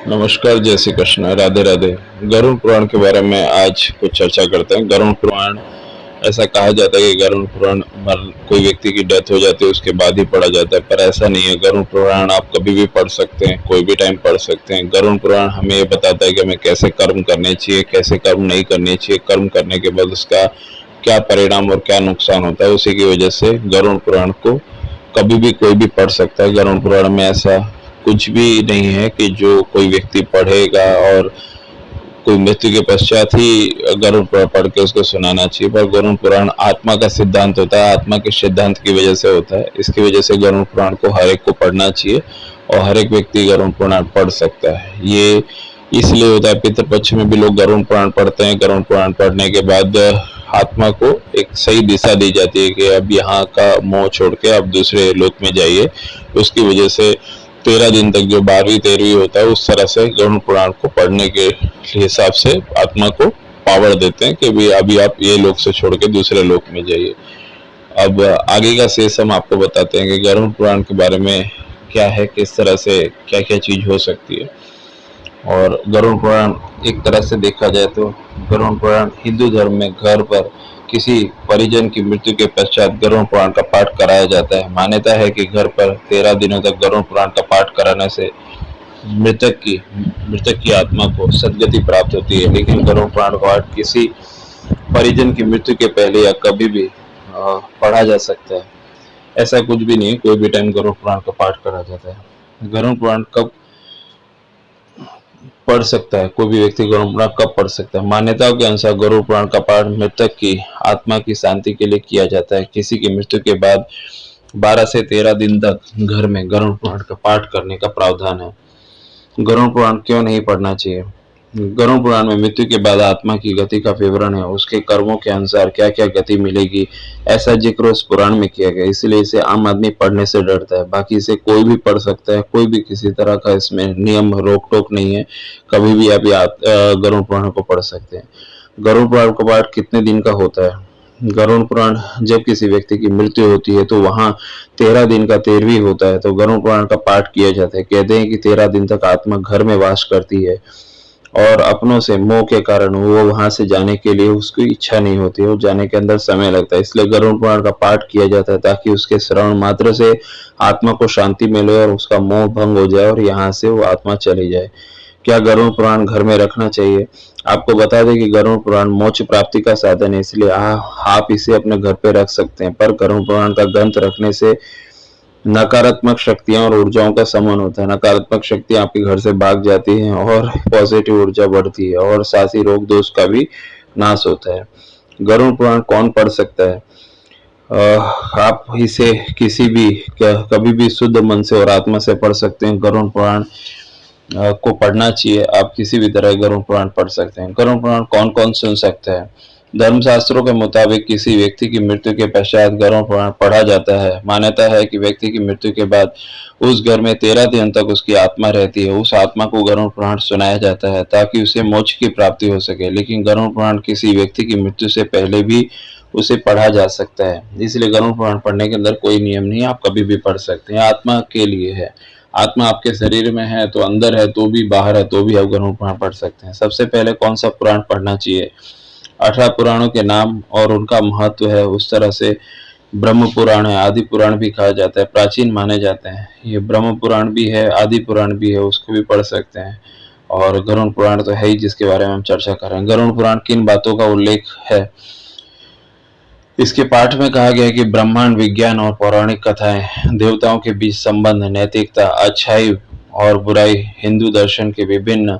नमस्कार, जय श्री कृष्ण, राधे राधे। गरुड़ पुराण के बारे में आज कुछ चर्चा करते हैं। गरुड़ पुराण, ऐसा कहा जाता है कि गरुड़ पुराण कोई व्यक्ति की डेथ हो जाती है उसके बाद ही पढ़ा जाता है, पर ऐसा नहीं है। गरुड़ पुराण आप कभी भी पढ़ सकते हैं, कोई भी टाइम पढ़ सकते हैं। गरुड़ पुराण हमें ये बताता है कि हमें कैसे कर्म करने चाहिए, कैसे कर्म नहीं करने चाहिए, कर्म करने के बाद उसका क्या परिणाम और क्या नुकसान होता है। उसी की वजह से गरुड़ पुराण को कभी भी कोई भी पढ़ सकता है। गरुड़ पुराण में ऐसा कुछ भी नहीं है कि जो कोई व्यक्ति पढ़ेगा और कोई मृत्यु के पश्चात ही गरुड़ पुराण पढ़ के उसको सुनाना चाहिए, पर गरुड़ पुराण आत्मा का सिद्धांत होता है, आत्मा के सिद्धांत की वजह से होता है। इसकी वजह से गरुड़ पुराण को हर एक को पढ़ना चाहिए और हर एक व्यक्ति गरुड़ पुराण पढ़ सकता है। ये इसलिए होता है, पितृपक्ष में भी लोग गरुड़ पुराण पढ़ते हैं। गरुड़ पुराण पढ़ने के बाद आत्मा को एक सही दिशा दी जाती है कि अब यहाँ का मोह छोड़ के अब दूसरे लोक में जाइए। उसकी वजह से 13 दिन तक जो 12वीं 13वीं होता है, उस तरह से गरुड़ पुराण को पढ़ने के हिसाब से आत्मा को पावर देते हैं कि भी अभी आप ये लोक से छोड़ के दूसरे लोक में जाइए। अब आगे का शेष हम आपको बताते हैं कि गरुड़ पुराण के बारे में क्या है, किस तरह से क्या क्या चीज हो सकती है। और गरुड़ पुराण एक तरह से देखा जाए तो गरुड़ पुराण हिंदू धर्म में घर पर किसी परिजन की मृत्यु के पश्चात गरुड़ पुराण का पाठ कराया जाता है। मान्यता है कि घर पर 13 दिनों तक गरुड़ पुराण का पाठ कराने से मृतक की आत्मा को सदगति प्राप्त होती है। लेकिन गरुड़ पुराण का पाठ किसी परिजन की मृत्यु के पहले या कभी भी पढ़ा जा सकता है। ऐसा कुछ भी नहीं, कोई भी टाइम गरुड़ पुराण का पाठ करा जाता है। गरुड़ पुराण कब पढ़ सकता है, कोई भी व्यक्ति गरुड़ पुराण कब पढ़ सकता है? मान्यताओं के अनुसार गरुड़ पुराण का पाठ मृतक की आत्मा की शांति के लिए किया जाता है। किसी की मृत्यु के बाद 12 से 13 दिन तक घर में गरुड़ पुराण का पाठ करने का प्रावधान है। गरुड़ पुराण क्यों नहीं पढ़ना चाहिए? गरुड़ पुराण में मृत्यु के बाद आत्मा की गति का विवरण है, उसके कर्मों के अनुसार क्या क्या गति मिलेगी, ऐसा जिक्र उस पुराण में किया गया। इसलिए इसे आम आदमी पढ़ने से डरता है। बाकी इसे कोई भी पढ़ सकता है, कोई भी किसी तरह का इसमें नियम रोक टोक नहीं है। कभी भी आप गरुड़ पुराण को पढ़ सकते हैं। गरुड़ पुराण का पाठ कितने दिन का होता है? गरुड़ पुराण जब किसी व्यक्ति की मृत्यु होती है तो वहां 13 दिन का 13वीं होता है तो गरुड़ पुराण का पाठ किया जाता है। कहते हैं कि 13 दिन तक आत्मा घर में वास करती है और अपनों से मोह के कारण वो वहां से जाने के लिए उसकी इच्छा नहीं होती है और जाने के अंदर समय लगता है। इसलिए गरुड़ पुराण का पाठ किया जाता है ताकि उसके श्रवण मात्र से आत्मा को शांति मिले और उसका मोह भंग हो जाए और यहाँ से वो आत्मा चली जाए। क्या गरुड़ पुराण घर में रखना चाहिए? आपको बता दें कि गरुड़ पुराण मोक्ष प्राप्ति का साधन है, इसलिए आप इसे अपने घर पे रख सकते हैं। पर गरुड़ पुराण का ग्रंथ रखने से नकारात्मक शक्तियां और ऊर्जाओं का समन होता है। नकारात्मक शक्तियां आपके घर से भाग जाती हैं और पॉजिटिव ऊर्जा बढ़ती है और साथ ही रोग दोष का भी नाश होता है। गरुड़ पुराण कौन पढ़ सकता है? आप इसे किसी भी कभी भी शुद्ध मन से और आत्मा से पढ़ सकते हैं। गरुड़ पुराण को पढ़ना चाहिए। आप किसी भी तरह गरुड़ पुराण पढ़ सकते हैं। गरुड़ पुराण कौन कौन सुन सकता है? धर्मशास्त्रों के मुताबिक किसी व्यक्ति की मृत्यु के पश्चात गरुड़ पुराण पढ़ा जाता है। मान्यता है कि व्यक्ति की मृत्यु के बाद उस घर में 13 दिन तक उसकी आत्मा रहती है। उस आत्मा को गरुड़ पुराण सुनाया जाता है ताकि उसे मोक्ष की प्राप्ति हो सके। लेकिन गरुड़ पुराण किसी व्यक्ति की मृत्यु से पहले भी उसे पढ़ा जा सकता है। इसलिए गरुड़ पुराण पढ़ने के अंदर कोई नियम नहीं है, आप कभी भी पढ़ सकते हैं। आत्मा के लिए है। आत्मा आपके शरीर में है तो अंदर है तो भी, बाहर है तो भी आप गरुड़ पुराण पढ़ सकते हैं। सबसे पहले कौन सा पुराण पढ़ना चाहिए? 18 पुराणों के नाम और उनका महत्व है। उस तरह से ब्रह्म पुराण है, आदि पुराण भी कहा जाता है, प्राचीन माने जाते हैं। ये ब्रह्म पुराण भी है, आदि पुराण भी है, उसको भी पढ़ सकते हैं। और गरुड़ पुराण तो है ही जिसके बारे में हम चर्चा कर रहे हैं। गरुड़ पुराण किन बातों का उल्लेख है? इसके पाठ में कहा गया है कि ब्रह्मांड, विज्ञान और पौराणिक कथाएं, देवताओं के बीच संबंध, नैतिकता, अच्छाई और बुराई, हिंदू दर्शन के विभिन्न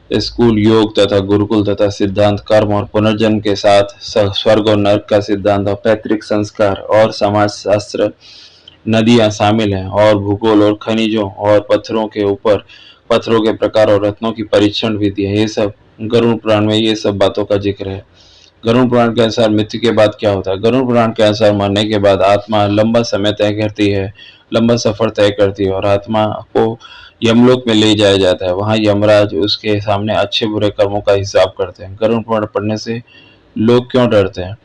स्कूल, योग तथा गुरुकुल तथा सिद्धांत, कर्म और पुनर्जन्म के साथ स्वर्ग और नरक का सिद्धांत और पैतृक संस्कार और समाज शास्त्र, नदियां शामिल हैं और भूगोल और खनिजों और पत्थरों के ऊपर पत्थरों के प्रकार और रत्नों की परीक्षण विधि है। ये सब गरुड़ पुराण में ये सब बातों का जिक्र है। गरुड़ पुराण के अनुसार मृत्यु के बाद क्या होता है? गरुड़ पुराण के अनुसार मरने के बाद आत्मा लंबा समय तय करती है, लंबा सफर तय करती है और आत्मा को यमलोक में ले जाया जाता है। वहां यमराज उसके सामने अच्छे बुरे कर्मों का हिसाब करते हैं। गरुड़ पुराण पढ़ने से लोग क्यों डरते हैं?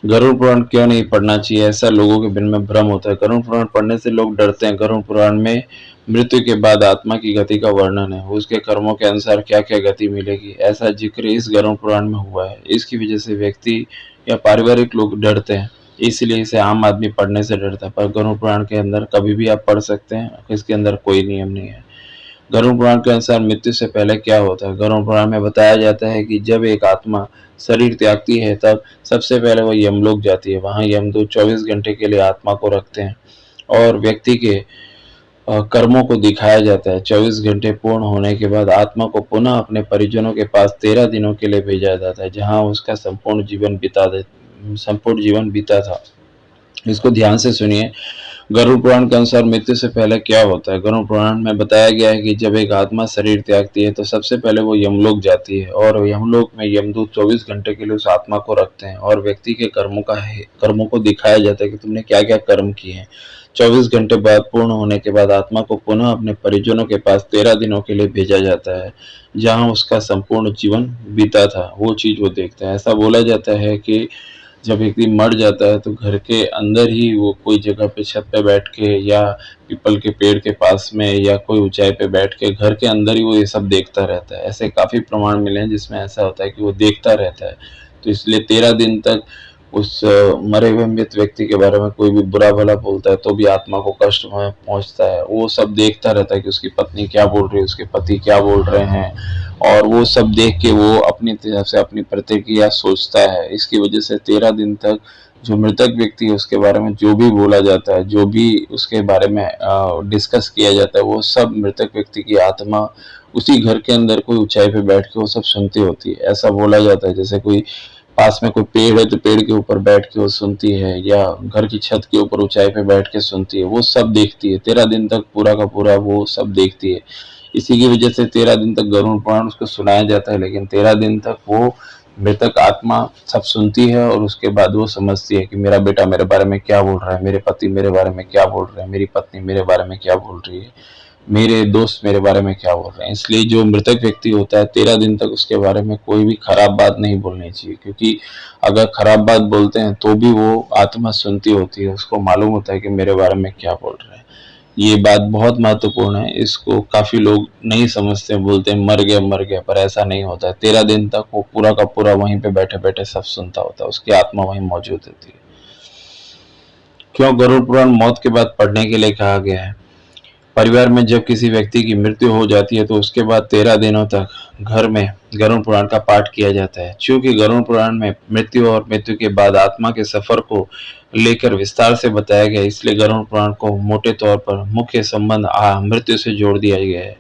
गरुड़ पुराण क्यों नहीं पढ़ना चाहिए? ऐसा लोगों के मन में भ्रम होता है। गरुड़ पुराण पढ़ने से लोग डरते हैं। गरुड़ पुराण में मृत्यु के बाद आत्मा की गति का वर्णन है, उसके कर्मों के अनुसार क्या क्या गति मिलेगी, ऐसा जिक्र इस गरुड़ पुराण में हुआ है। इसकी वजह से व्यक्ति या पारिवारिक लोग डरते हैं, इसलिए इसे आम आदमी पढ़ने से डरता है। पर गरुड़ पुराण के अंदर कभी भी आप पढ़ सकते हैं, इसके अंदर कोई नियम नहीं है। गरुड़ पुराण के अनुसार मृत्यु से पहले क्या होता है? गरुड़ पुराण में बताया जाता है कि जब एक आत्मा शरीर त्यागती है तब सबसे पहले वो यमलोक जाती है। वहां यमदूत 24 घंटे के लिए आत्मा को रखते हैं और व्यक्ति के कर्मों को दिखाया जाता है। 24 घंटे पूर्ण होने के बाद आत्मा को पुनः अपने परिजनों के पास 13 दिनों के लिए भेजा जाता है, जहां उसका संपूर्ण जीवन बीता था। इसको ध्यान से सुनिए। गरुड़ पुराण के अनुसार मृत्यु से पहले क्या होता है? गरुड़ पुराण में बताया गया है कि जब एक आत्मा शरीर त्यागती है तो सबसे पहले वो यमलोक जाती है और यमलोक में यमदूत 24 घंटे के लिए उस आत्मा को रखते हैं और व्यक्ति के कर्मों को दिखाया जाता है कि तुमने क्या क्या कर्म किए हैं। 24 घंटे बाद पूर्ण होने के बाद आत्मा को पुनः अपने परिजनों के पास 13 दिनों के लिए भेजा जाता है, जहाँ उसका संपूर्ण जीवन बीता था। वो चीज वो देखता है। ऐसा बोला जाता है कि जब व्यक्ति मर जाता है तो घर के अंदर ही वो कोई जगह पे छत पे बैठ के या पीपल के पेड़ के पास में या कोई ऊंचाई पे बैठ के घर के अंदर ही वो ये सब देखता रहता है। ऐसे काफी प्रमाण मिले हैं जिसमें ऐसा होता है कि वो देखता रहता है। तो इसलिए 13 दिन तक उस मरे हुए मृत व्यक्ति के बारे में कोई भी बुरा भला बोलता है तो भी आत्मा को कष्ट पहुंचता है। वो सब देखता रहता है कि उसकी पत्नी क्या बोल रही है, उसके पति क्या बोल रहे हैं, और वो सब देख के वो अपनी तरफ से अपनी प्रतिक्रिया सोचता है। इसकी वजह से 13 दिन तक जो मृतक व्यक्ति है उसके बारे में जो भी बोला जाता है, जो भी उसके बारे में डिस्कस किया जाता है, वो सब मृतक व्यक्ति की आत्मा उसी घर के अंदर कोई ऊंचाई पे बैठ के वो सब सुनती होती है। ऐसा बोला जाता है जैसे कोई पास में कोई पेड़ है तो पेड़ के ऊपर बैठ के वो सुनती है, या घर की छत के ऊपर ऊंचाई पे बैठ के सुनती है। वो सब देखती है 13 दिन तक, पूरा का पूरा वो सब देखती है। इसी की वजह से 13 दिन तक गरुड़ पुराण उसको सुनाया जाता है। लेकिन 13 दिन तक वो मृतक आत्मा सब सुनती है और उसके बाद वो समझती है कि मेरा बेटा मेरे बारे में क्या बोल रहा है, मेरे पति मेरे बारे में क्या बोल रहे हैं, मेरी पत्नी मेरे बारे में क्या बोल रही है, मेरे दोस्त मेरे बारे में क्या बोल रहे हैं। इसलिए जो मृतक व्यक्ति होता है 13 दिन तक उसके बारे में कोई भी खराब बात नहीं बोलनी चाहिए, क्योंकि अगर खराब बात बोलते हैं तो भी वो आत्मा सुनती होती है, उसको मालूम होता है कि मेरे बारे में क्या बोल रहे हैं। ये बात बहुत महत्वपूर्ण है, इसको काफी लोग नहीं समझते, बोलते हैं मर गया, पर ऐसा नहीं होता है। 13 दिन तक वो पूरा का पूरा वहीं पे बैठे बैठे सब सुनता होता है, उसकी आत्मा वहीं मौजूद होती है। क्यों गरुड़ पुराण मौत के बाद पढ़ने के लिए कहा गया है? परिवार में जब किसी व्यक्ति की मृत्यु हो जाती है तो उसके बाद 13 दिनों तक घर में गरुड़ पुराण का पाठ किया जाता है। चूंकि गरुड़ पुराण में मृत्यु और मृत्यु के बाद आत्मा के सफर को लेकर विस्तार से बताया गया, इसलिए गरुड़ पुराण को मोटे तौर पर मुख्य संबंध मृत्यु से जोड़ दिया गया है।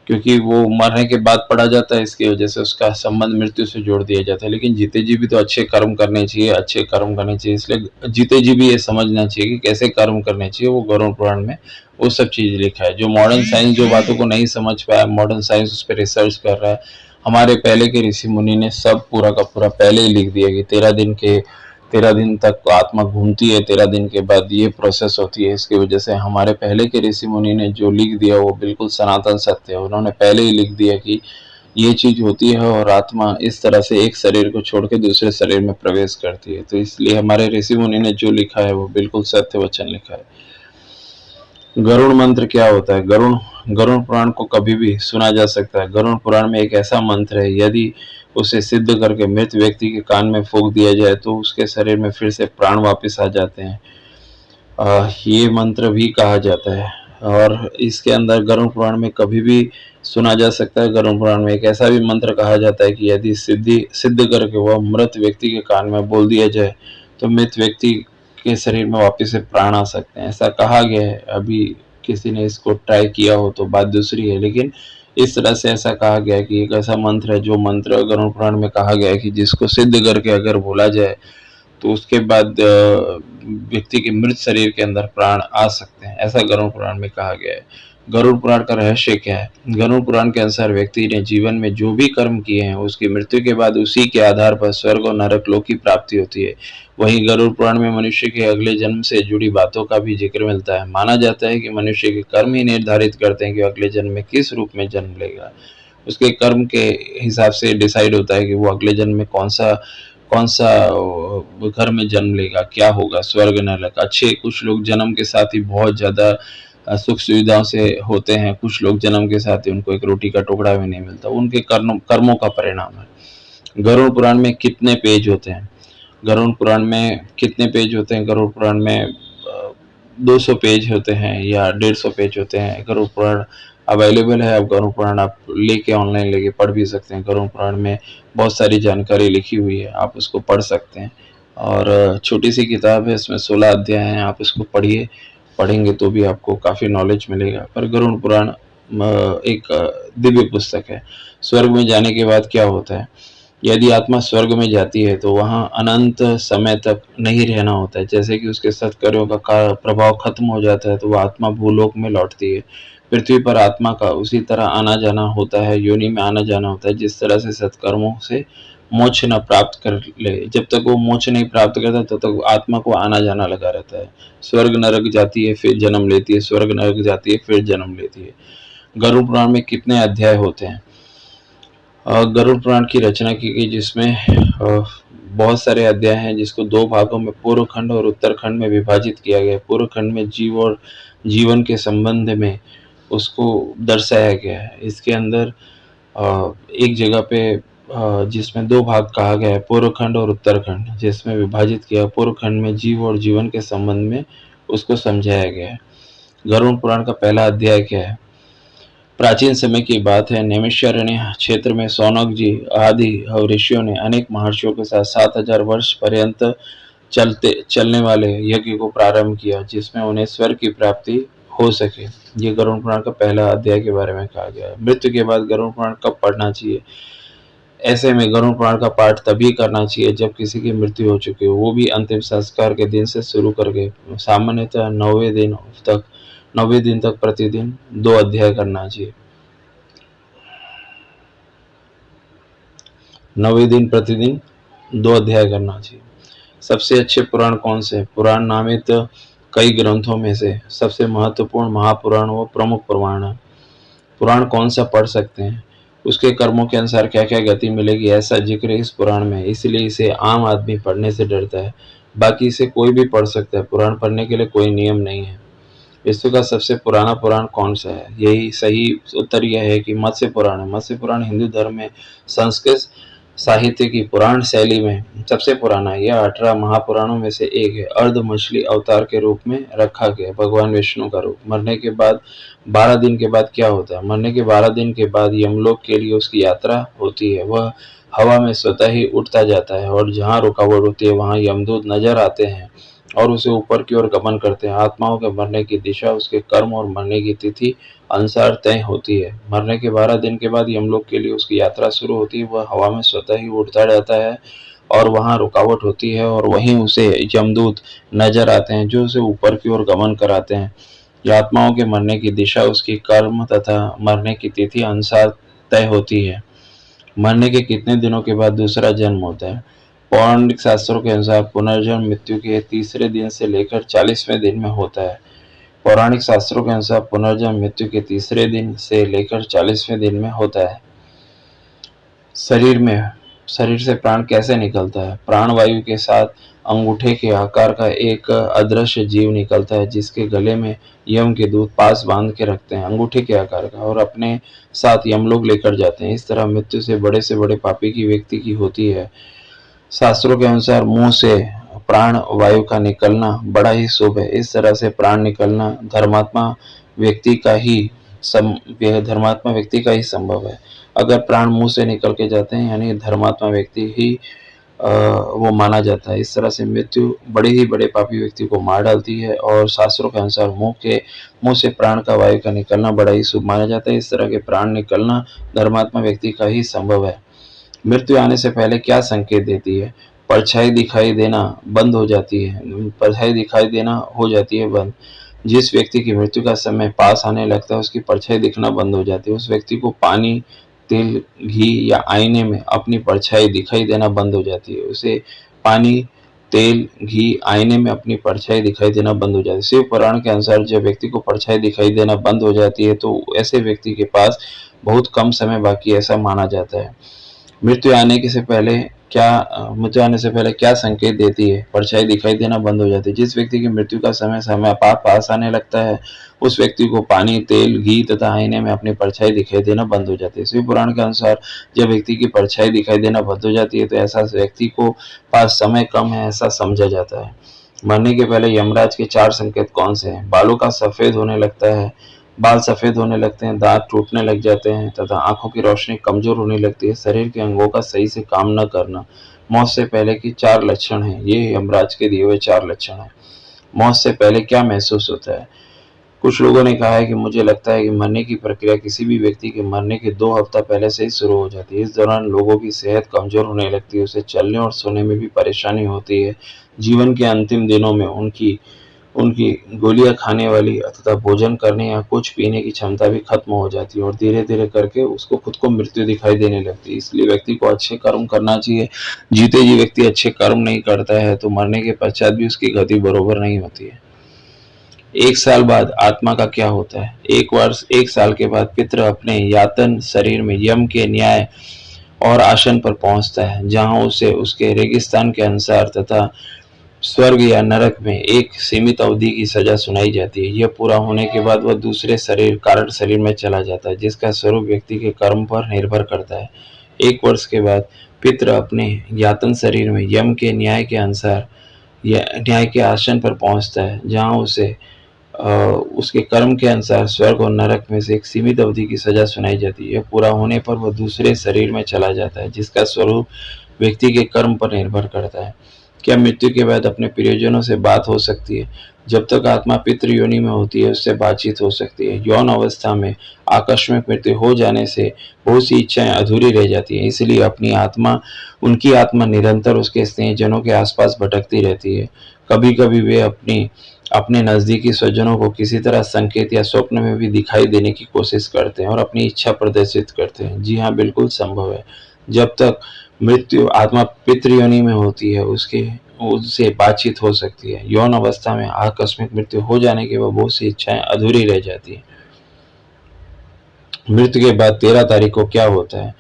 क्योंकि वो मरने के बाद पढ़ा जाता है, इसकी वजह से उसका संबंध मृत्यु से जोड़ दिया जाता है। लेकिन जीते जी भी तो अच्छे कर्म करने चाहिए, अच्छे कर्म करने चाहिए, इसलिए जीते जी भी ये समझना चाहिए कि कैसे कर्म करने चाहिए। वो गरुड़ पुराण में वो सब चीज लिखा है। जो मॉडर्न साइंस जो बातों को नहीं समझ पाया, मॉडर्न साइंस उस पर रिसर्च कर रहा है, हमारे पहले के ऋषि मुनि ने सब पूरा का पूरा पहले ही लिख दिया कि 13 दिन तक आत्मा घूमती है, 13 दिन के बाद ये प्रोसेस होती है। इसकी वजह से हमारे पहले के ऋषि मुनि ने जो लिख दिया वो बिल्कुल सनातन सत्य है। उन्होंने पहले ही लिख दिया कि ये चीज होती है और आत्मा इस तरह से एक शरीर को छोड़ के दूसरे शरीर में प्रवेश करती है। तो इसलिए हमारे ऋषि मुनि ने जो लिखा है वो बिल्कुल सत्य वचन लिखा है। गरुड़ मंत्र क्या होता है? गरुड़ पुराण को कभी भी सुना जा सकता है। गरुड़ पुराण में एक ऐसा मंत्र है, यदि उसे सिद्ध करके मृत व्यक्ति के कान में फूंक दिया जाए तो उसके शरीर में फिर से प्राण वापस आ जाते हैं। ये मंत्र भी कहा जाता है और इसके अंदर गरुड़ पुराण में कभी भी सुना जा सकता है। गरुड़ पुराण में एक ऐसा भी मंत्र कहा जाता है कि यदि सिद्ध करके वह मृत व्यक्ति के कान में बोल दिया जाए तो मृत व्यक्ति के शरीर में वापस से प्राण आ सकते हैं। ऐसा कहा गया है। अभी किसी ने इसको ट्राई किया हो तो बात दूसरी है, लेकिन इस तरह से ऐसा कहा गया है कि एक ऐसा मंत्र है जो मंत्र गरुड़ पुराण में कहा गया है कि जिसको सिद्ध करके अगर बोला जाए तो उसके बाद व्यक्ति के मृत शरीर के अंदर प्राण आ सकते हैं। ऐसा गरुड़ पुराण में कहा गया है। गरुड़ पुराण का रहस्य क्या है? गरुड़ पुराण के अनुसार व्यक्ति ने जीवन में जो भी कर्म किए हैं उसकी मृत्यु के बाद उसी के आधार पर स्वर्ग और नरक लोक की प्राप्ति होती है। वहीं गरुड़ पुराण में मनुष्य के अगले जन्म से जुड़ी बातों का भी जिक्र मिलता है। माना जाता है कि मनुष्य के कर्म ही निर्धारित करते हैं कि अगले जन्म में किस रूप में जन्म लेगा। उसके कर्म के हिसाब से डिसाइड होता है कि वो अगले जन्म में कौन सा घर में जन्म लेगा, क्या होगा, स्वर्ग नरक। अच्छे कुछ लोग जन्म के साथ ही बहुत ज्यादा सुख सुविधाओं से होते हैं, कुछ लोग जन्म के साथ ही उनको एक रोटी का टुकड़ा भी नहीं मिलता, उनके कर्मों का परिणाम है। गरुड़ पुराण में कितने पेज होते हैं? गरुड़ पुराण में कितने पेज होते हैं? गरुड़ पुराण में 200 पेज होते हैं या 150 पेज होते हैं। गरुड़ पुराण अवेलेबल है, अब गरुड़ पुराण आप लेके ऑनलाइन लेके पढ़ भी सकते हैं। गरुड़ पुराण में बहुत सारी जानकारी लिखी हुई है, आप उसको पढ़ सकते हैं। और छोटी सी किताब है, इसमें 16 अध्याय हैं, आप इसको पढ़िए, पढ़ेंगे तो भी आपको काफ़ी नॉलेज मिलेगा। पर गरुड़ पुराण एक दिव्य पुस्तक है। स्वर्ग में जाने के बाद क्या होता है? यदि आत्मा स्वर्ग में जाती है तो वहाँ अनंत समय तक नहीं रहना होता है। जैसे कि उसके सत्कर्मों का प्रभाव खत्म हो जाता है तो वह आत्मा भूलोक में लौटती है। पृथ्वी पर आत्मा का उसी तरह आना जाना होता है, योनि में आना जाना होता है, जिस तरह से सत्कर्मों से मोक्ष न प्राप्त कर ले। जब तक वो मोक्ष नहीं प्राप्त करता तब तक आत्मा को आना जाना लगा रहता है। स्वर्ग नरक जाती है, फिर जन्म लेती है, स्वर्ग नरक जाती है, फिर जन्म लेती है। गरुड़ पुराण में कितने अध्याय होते हैं? गरुड़ पुराण की रचना की गई, जिसमें बहुत सारे अध्याय हैं, जिसको 2 भागों में पूर्व खंड और उत्तर खंड में विभाजित किया गया है। पूर्व खंड में जीव और जीवन के संबंध में उसको दर्शाया गया है। इसके अंदर एक जगह पे जिसमें 2 भाग कहा गया है, पूर्व खंड और उत्तर खंड, जिसमें विभाजित किया। पूर्व खंड में जीव और जीवन के संबंध में उसको समझाया गया है। गरुड़ पुराण का पहला अध्याय क्या है? प्राचीन समय की बात है, नैमिषारण्य क्षेत्र में सौनक जी आदि ऋषियों ने अनेक महर्षियों के साथ 7000 वर्ष पर्यंत चलने वाले यज्ञ को प्रारंभ किया, जिसमें उन्हें स्वर्ग की प्राप्ति हो सके। ये गरुड़ पुराण का पहला अध्याय के बारे में कहा गया है। मृत्यु के बाद गरुड़ पुराण कब पढ़ना चाहिए? ऐसे में गरुड़ पुराण का पाठ तभी करना चाहिए जब किसी की मृत्यु हो चुकी हो, वो भी अंतिम संस्कार के दिन से शुरू करके सामान्यतः 90 दिन तक प्रतिदिन 2 अध्याय करना चाहिए। 90 दिन प्रतिदिन 2 अध्याय करना चाहिए। सबसे अच्छे पुराण कौन से? पुराण नामित कई ग्रंथों में से सबसे महत्वपूर्ण महापुराण व प्रमुख पुराण है। पुराण कौन सा पढ़ सकते हैं? उसके कर्मों के अनुसार क्या क्या गति मिलेगी, ऐसा जिक्र इस पुराण में है, इसलिए इसे आम आदमी पढ़ने से डरता है। बाकी इसे कोई भी पढ़ सकता है। पुराण पढ़ने के लिए कोई नियम नहीं है। विश्व का सबसे पुराना पुराण कौन सा है? यही सही उत्तर यह है कि मत्स्य पुराण है। मत्स्य पुराण हिंदू धर्म में संस्कृत साहित्य की पुराण शैली में सबसे पुराना है। यह 18 महापुराणों में से एक है। अर्ध मछली अवतार के रूप में रखा गया, भगवान विष्णु का रूप। मरने के बाद 12 दिन के बाद क्या होता है? मरने के 12 दिन के बाद यमलोक के लिए उसकी यात्रा होती है। वह हवा में स्वतः ही उठता जाता है और जहाँ रुकावट होती है वहाँ यमदूत नजर आते हैं और उसे ऊपर की ओर गमन करते हैं। आत्माओं के मरने की दिशा उसके कर्म और मरने की तिथि अनुसार तय होती है। मरने के 12 दिन के बाद यमलोक के लिए उसकी यात्रा शुरू होती है। वह हवा में स्वतः ही उड़ता जाता है और वहाँ रुकावट होती है और वहीं उसे यमदूत नजर आते हैं जो उसे ऊपर की ओर गमन कराते हैं। यह आत्माओं के मरने की दिशा उसकी कर्म तथा मरने की तिथि अनुसार तय होती है। मरने के कितने दिनों के बाद दूसरा जन्म होता है? पौराणिक शास्त्रों के अनुसार पुनर्जन्म मृत्यु के तीसरे दिन से लेकर 40वें दिन में होता है। पौराणिक शास्त्रों के अनुसार पुनर्जन्म मृत्यु के तीसरे दिन से लेकर 40वें दिन में होता है। शरीर से प्राण कैसे निकलता है? प्राण वायु के साथ अंगूठे के आकार का एक अदृश्य जीव निकलता है, जिसके गले में यम के दूत पास बांध के रखते हैं, अंगूठे के आकार का, और अपने साथ यमलोक लेकर जाते हैं। इस तरह मृत्यु से बड़े पापी की व्यक्ति की होती है। शास्त्रों के अनुसार मुंह से प्राण वायु का निकलना बड़ा ही शुभ है। इस तरह से प्राण निकलना धर्मात्मा व्यक्ति का ही संभव है। अगर प्राण मुंह से निकल के जाते हैं यानी धर्मात्मा व्यक्ति ही वो माना जाता है। इस तरह से मृत्यु बड़े पापी व्यक्ति को मार डालती है और शास्त्रों के अनुसार मुंह से प्राण का वायु का निकलना बड़ा ही शुभ माना जाता है। इस तरह के प्राण निकलना धर्मात्मा व्यक्ति का ही संभव है। मृत्यु आने से पहले क्या संकेत देती है? परछाई दिखाई देना बंद हो जाती है। परछाई दिखाई देना हो जाती है बंद। जिस व्यक्ति की मृत्यु का समय पास आने लगता है उसकी परछाई दिखना बंद हो जाती है। उस व्यक्ति को पानी, तेल, घी या आईने में अपनी परछाई दिखाई देना बंद हो जाती है। उसे पानी, तेल, घी, आईने में अपनी परछाई दिखाई देना बंद हो जाती है। शिव पुराण के अनुसार जब व्यक्ति को परछाई दिखाई देना बंद हो जाती है तो ऐसे व्यक्ति के पास बहुत कम समय बाकी ऐसा माना जाता है। मृत्यु आने के से पहले मृत्यु आने से पहले क्या संकेत देती है? परछाई दिखाई देना बंद हो जाती है। जिस व्यक्ति की मृत्यु का समय समय पास आने लगता है, उस व्यक्ति को पानी, तेल, घी तथा आईने में अपनी परछाई दिखाई देना बंद हो जाती है। शिव पुराण के अनुसार जब व्यक्ति की परछाई दिखाई देना बंद हो जाती है तो ऐसा व्यक्ति को पास समय कम है ऐसा समझा जाता है। मरने के पहले यमराज के 4 संकेत कौन से हैं? बालों का सफेद होने लगता है, बाल सफेद होने लगते हैं, दांत टूटने लग जाते हैं तथा आंखों की रोशनी कमजोर होने लगती है, शरीर के अंगों का सही से काम न करना। मौत से पहले की 4 लक्षण हैं। ये यमराज के दिए हुए 4 लक्षण हैं। मौत से पहले क्या महसूस होता है? कुछ लोगों ने कहा है कि मुझे लगता है कि मरने की प्रक्रिया किसी भी व्यक्ति के मरने के 2 हफ्ता पहले से ही शुरू हो जाती है। इस दौरान लोगों की सेहत कमजोर होने लगती है, उसे चलने और सोने में भी परेशानी होती है। जीवन के अंतिम दिनों में उनकी उनकी गोलियां खाने वाली तथा भोजन करने या कुछ पीने की क्षमता भी खत्म हो जाती है और धीरे धीरे करके उसको खुद को मृत्यु दिखाई देने लगती है। इसलिए व्यक्ति को अच्छे कर्म करना चाहिए। जीते जी व्यक्ति अच्छे कर्म नहीं करता है तो मरने के पश्चात भी उसकी गति बरोबर नहीं होती है। 1 साल बाद आत्मा का क्या होता है? 1 साल के बाद पितृ अपने यातन शरीर में यम के न्याय और आसन पर पहुंचता है, जहां उसे उसके रेगिस्तान के अनुसार तथा स्वर्ग या नरक में एक सीमित अवधि की सजा सुनाई जाती है। यह पूरा होने के बाद वह दूसरे कारण शरीर में चला जाता है, जिसका स्वरूप व्यक्ति के कर्म पर निर्भर करता है। 1 वर्ष के बाद पितृ अपने यातन शरीर में यम के न्याय के अनुसार न्याय के आसन पर पहुंचता है, जहां उसे उसके कर्म के अनुसार स्वर्ग और नरक में से एक सीमित अवधि की सजा सुनाई जाती है। यह पूरा होने पर वह दूसरे शरीर में चला जाता है, जिसका स्वरूप व्यक्ति के कर्म पर निर्भर करता है। क्या मृत्यु के बाद अपने प्रियजनों से बात हो सकती है? जब तक आत्मा पितृ योनि में होती है उससे बातचीत हो सकती है। यौन अवस्था में आकस्मिक मृत्यु हो जाने से बहुत सी इच्छाएं अधूरी रह जाती हैं, इसलिए उनकी आत्मा निरंतर उसके स्नेहजनों के आसपास भटकती रहती है। कभी कभी वे अपने नजदीकी स्वजनों को किसी तरह संकेत या स्वप्न में भी दिखाई देने की कोशिश करते हैं और अपनी इच्छा प्रदर्शित करते हैं। जी हाँ, बिल्कुल संभव है। जब तक आत्मा पितृयोनि में होती है उससे बातचीत हो सकती है। यौन अवस्था में आकस्मिक मृत्यु हो जाने के बाद बहुत सी इच्छाएं अधूरी रह जाती है। मृत्यु के बाद 13 तारीख को क्या होता है?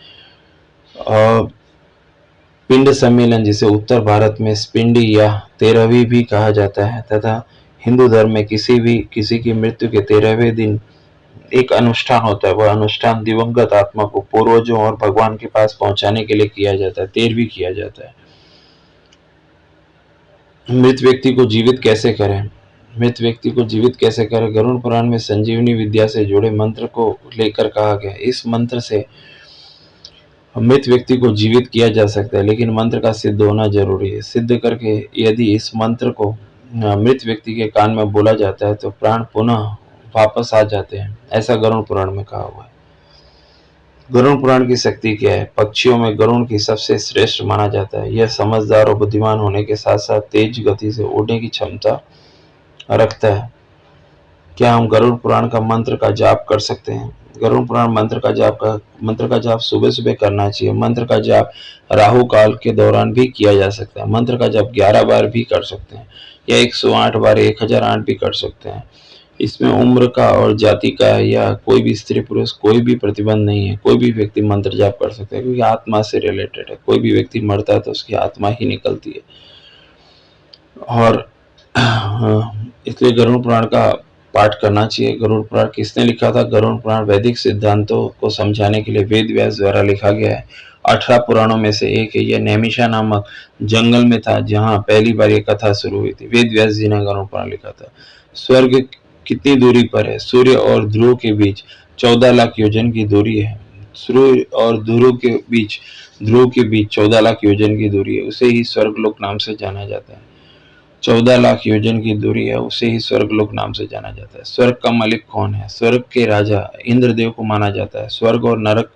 पिंड सम्मेलन, जिसे उत्तर भारत में स्पिंडी या 13वीं भी कहा जाता है, तथा हिंदू धर्म में किसी की मृत्यु के 13वें दिन एक अनुष्ठान होता है। वह अनुष्ठान दिवंगत आत्मा को पूर्वजों और भगवान के पास पहुंचाने के लिए किया जाता है। 13वीं किया जाता है। मृत व्यक्ति को जीवित कैसे करें? मृत व्यक्ति को जीवित कैसे करें? गरुड़ पुराण में संजीवनी विद्या से जुड़े मंत्र को लेकर कहा गया। इस मंत्र से मृत व्यक्ति को जीवित किया जा सकता है, लेकिन मंत्र का सिद्ध होना जरूरी है। सिद्ध करके यदि इस मंत्र को मृत व्यक्ति के कान में बोला जाता है तो प्राण पुनः वापस आ जाते हैं, ऐसा गरुड़ पुराण में कहा हुआ है। गरुड़ पुराण की शक्ति क्या है? पक्षियों में गरुड़ की सबसे श्रेष्ठ माना जाता है। यह समझदार और बुद्धिमान होने के साथ साथ तेज गति से उड़ने की क्षमता रखता है। क्या हम गरुड़ पुराण का मंत्र का जाप कर सकते हैं? गरुड़ पुराण मंत्र का जाप सुबह सुबह करना चाहिए। मंत्र का जाप राहु काल के दौरान भी किया जा सकता है। मंत्र का जाप 11 बार भी कर सकते हैं या 108 बार, 1008 भी कर सकते हैं। इसमें उम्र का और जाति का या कोई भी स्त्री पुरुष कोई भी प्रतिबंध नहीं है। कोई भी व्यक्ति मंत्र जाप कर सकता है, क्योंकि आत्मा से रिलेटेड है। कोई भी व्यक्ति मरता है तो उसकी आत्मा ही निकलती है। और इसलिए गरुड़ पुराण का पाठ करना चाहिए। गरुड़ पुराण किसने लिखा था? गरुड़ पुराण वैदिक सिद्धांतों को समझाने के लिए वेद व्यास द्वारा लिखा गया है। 18 पुराणों में से एक है। यह नैमिषा नामक जंगल में था, जहां पहली बार यह कथा शुरू हुई थी। वेद व्यास जी ने गरुड़ पुराण लिखा था। स्वर्ग कितनी दूरी पर है? सूर्य और ध्रुव के बीच 14 लाख योजन की दूरी है। सूर्य और ध्रुव के बीच 14 लाख योजन की दूरी है। उसे ही स्वर्गलोक नाम से जाना जाता है। 14 लाख योजन की दूरी है, उसे ही स्वर्गलोक नाम से जाना जाता है। स्वर्ग का मालिक कौन है? स्वर्ग के राजा इंद्रदेव को माना जाता है। स्वर्ग और नरक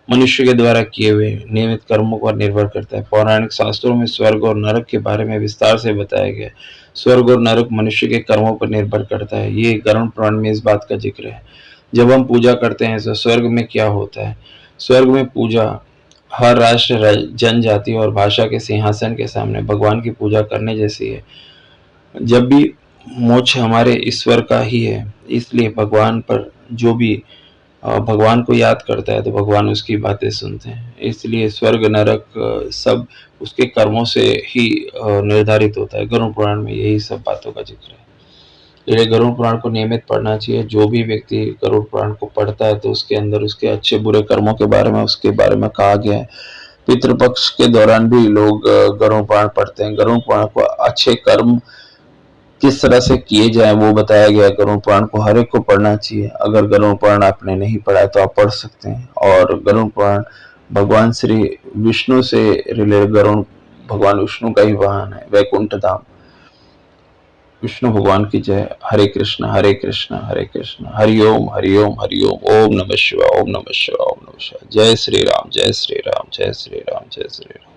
मनुष्य के द्वारा किए हुए नियमित कर्मों पर निर्भर करता है। पौराणिक शास्त्रों में स्वर्ग और नरक के बारे में विस्तार से बताया गया है। स्वर्ग और नरक मनुष्य के कर्मों पर निर्भर करता है। ये गरुड़ पुराण में इस बात का जिक्र है। जब हम पूजा करते हैं तो स्वर्ग में क्या होता है? स्वर्ग में पूजा हर राष्ट्र, जनजाति और भाषा के सिंहासन के सामने भगवान की पूजा करने जैसी है। जब भी मोक्ष हमारे ईश्वर का ही है, इसलिए भगवान पर जो भी भगवान को याद करता है तो भगवान उसकी बातें सुनते हैं। इसलिए स्वर्ग नरक सब उसके कर्मों से ही निर्धारित होता है। गरुड़ पुराण में यही सब बातों का जिक्र है। इसलिए गरुड़ पुराण को नियमित पढ़ना चाहिए। जो भी व्यक्ति गरुड़ पुराण को पढ़ता है तो उसके अंदर उसके अच्छे बुरे कर्मों के बारे में उसके बारे में कहा गया है। पितृपक्ष के दौरान भी लोग गरुड़ पुराण पढ़ते हैं। गरुड़ पुराण को अच्छे कर्म किस तरह से किए जाए वो बताया गया। गरुड़ पुराण को हर एक को पढ़ना चाहिए। अगर गरुड़ पुराण आपने नहीं पढ़ा है तो आप पढ़ सकते हैं। और गरुड़ पुराण भगवान श्री विष्णु से रिलेटेड, गरुड़ भगवान विष्णु का ही वाहन है, वैकुंठ धाम। विष्णु भगवान की जय। हरे कृष्ण हरे कृष्ण हरे कृष्ण, हरिओम हरिओम हरिओम। ओम नमः शिवाय ओम नमः शिवाय ओम नमः शिवाय। जय श्री राम जय श्री राम जय श्री राम जय श्री राम।